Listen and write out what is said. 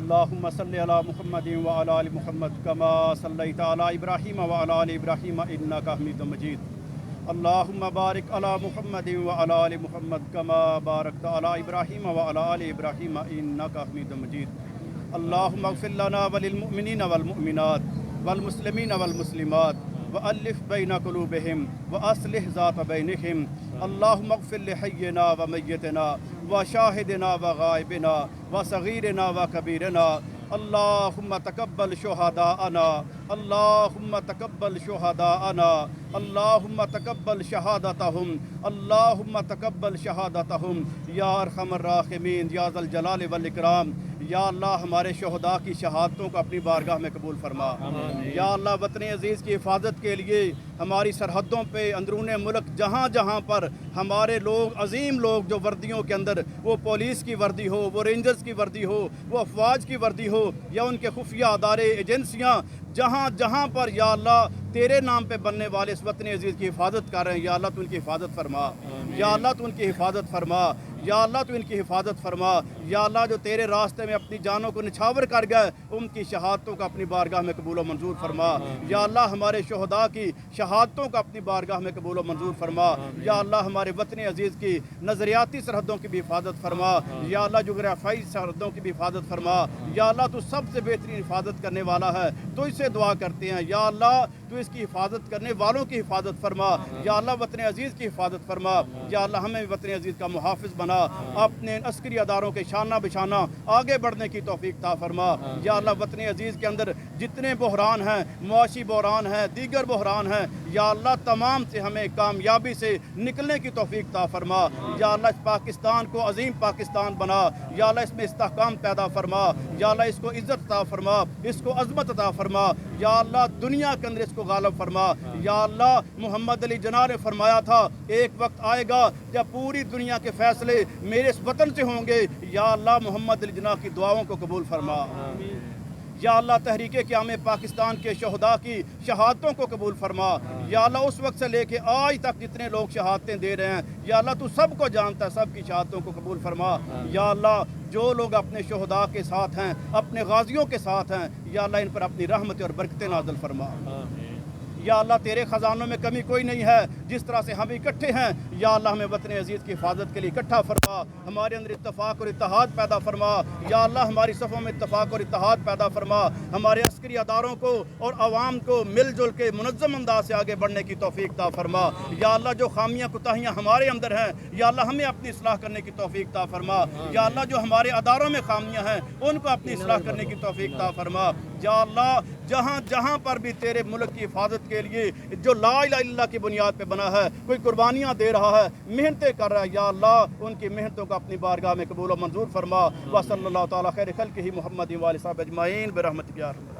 اللهم صل على محمد وعلى آل محمد كما صليت على إبراهيم وعلى آل إبراهيم إنك حميد مجيد. اللهم بارك على محمد وعلى آل محمد كما باركت على إبراهيم وعلى آل إبراهيم إنك حميد مجيد. اللهم اغفر لنا وللمؤمنين والمؤمنات والمسلمين والمسلمات وألف بين قلوبهم وأصلح ذات بينهم. اللهم اغفر لحينا وميتنا وشاهدنا وغائبنا وصغيرنا وكبيرنا. اللهم تقبل شهداءنا، اللهم تقبل شهداءنا، اللهم تقبل شهادتهم، اللهم تقبل شهادتهم یا ارحم الراحمین یا ذا الجلال والاکرام. یا اللہ ہمارے شہداء کی شہادتوں کو اپنی بارگاہ میں قبول فرما. یا اللہ وطن عزیز کی حفاظت کے لیے ہماری سرحدوں پہ اندرون ملک جہاں جہاں پر ہمارے لوگ عظیم لوگ جو وردیوں کے اندر، وہ پولیس کی وردی ہو، وہ رینجرز کی وردی ہو، وہ افواج کی وردی ہو یا ان کے خفیہ ادارے ایجنسیاں، جہاں جہاں پر یا اللہ تیرے نام پہ بننے والے اس وطن عزیز کی حفاظت کر رہے ہیں، یا اللہ تو ان کی حفاظت فرما. یا اللہ تو ان کی حفاظت فرما. یا اللہ تو ان کی حفاظت فرما. یا اللہ جو تیرے راستے میں اپنی جانوں کو نچھاور کر گئے، ان کی شہادتوں کو اپنی بارگاہ میں قبول و منظور فرما. یا اللہ ہمارے شہداء کی شہادتوں کو اپنی بارگاہ میں قبول و منظور فرما. یا اللہ ہمارے وطن عزیز کی نظریاتی سرحدوں کی بھی حفاظت فرما. یا اللہ جغرافیائی سرحدوں کی بھی حفاظت فرما. یا اللہ تو سب سے بہترین حفاظت کرنے والا ہے، تو اس سے دعا کرتے ہیں یا اللہ تو اس کی حفاظت کرنے والوں کی حفاظت فرما. یا اللہ وطن عزیز کی حفاظت فرما. یا اللہ ہمیں وطن عزیز کا محافظ بنا. اپنے عسکری اداروں کے شانہ بشانہ آگے بڑھنے کی توفیق عطا فرما. یا اللہ وطن عزیز کے اندر جتنے بحران ہیں، معاشی بحران ہیں، دیگر بحران ہیں، یا اللہ تمام سے ہمیں کامیابی سے نکلنے کی توفیق عطا فرما. یا اللہ اس پاکستان کو عظیم پاکستان بنا. یا اللہ اس میں استحکام پیدا فرما. یا اللہ اس کو عزت عطا فرما، اس کو عظمت عطا فرما. یا اللہ دنیا کے اندر اس کو غالب فرما. یا اللہ محمد علی جناح نے فرمایا تھا ایک وقت آئے گا جب پوری دنیا کے فیصلے میرے اس وطن سے ہوں گے. یا اللہ محمد علی جناح کی دعاؤں کو قبول فرما. یا اللہ تحریک قیام پاکستان کے شہداء کی شہادتوں کو قبول فرما. یا اللہ اس وقت سے لے کے آج تک جتنے لوگ شہادتیں دے رہے ہیں، یا اللہ تو سب کو جانتا ہے، سب کی شہادتوں کو قبول فرما. یا اللہ جو لوگ اپنے شہداء کے ساتھ ہیں، اپنے غازیوں کے ساتھ ہیں، یا اللہ ان پر اپنی رحمت اور برکتیں نازل فرما. یا اللہ تیرے خزانوں میں کمی کوئی نہیں ہے. جس طرح سے ہم اکٹھے ہیں، یا اللہ ہمیں وطن عزیز کی حفاظت کے لیے اکٹھا فرما. ہمارے اندر اتفاق اور اتحاد پیدا فرما. یا اللہ ہماری صفوں میں اتفاق اور اتحاد پیدا فرما. ہمارے عسکری اداروں کو اور عوام کو مل جل کے منظم انداز سے آگے بڑھنے کی توفیق عطا فرما. یا اللہ جو خامیاں کوتاہیاں ہمارے اندر ہیں، یا اللہ ہمیں اپنی اصلاح کرنے کی توفیق عطا فرما. یا اللہ جو ہمارے اداروں میں خامیاں ہیں، ان کو اپنی اصلاح کرنے کی توفیق عطا فرما. یا اللہ جہاں جہاں پر بھی تیرے ملک کی حفاظت کے لیے جو لا الہ الا اللہ کی بنیاد پہ بنا ہے، کوئی قربانیاں دے رہا ہے، محنتیں کر رہا ہے، یا اللہ ان کی محنتوں کو اپنی بارگاہ میں قبول و منظور فرما. وصلی اللہ تعالیٰ خیر خلقہ محمد و آلہ وصحبہ اجمعین برحمتک یا ارحم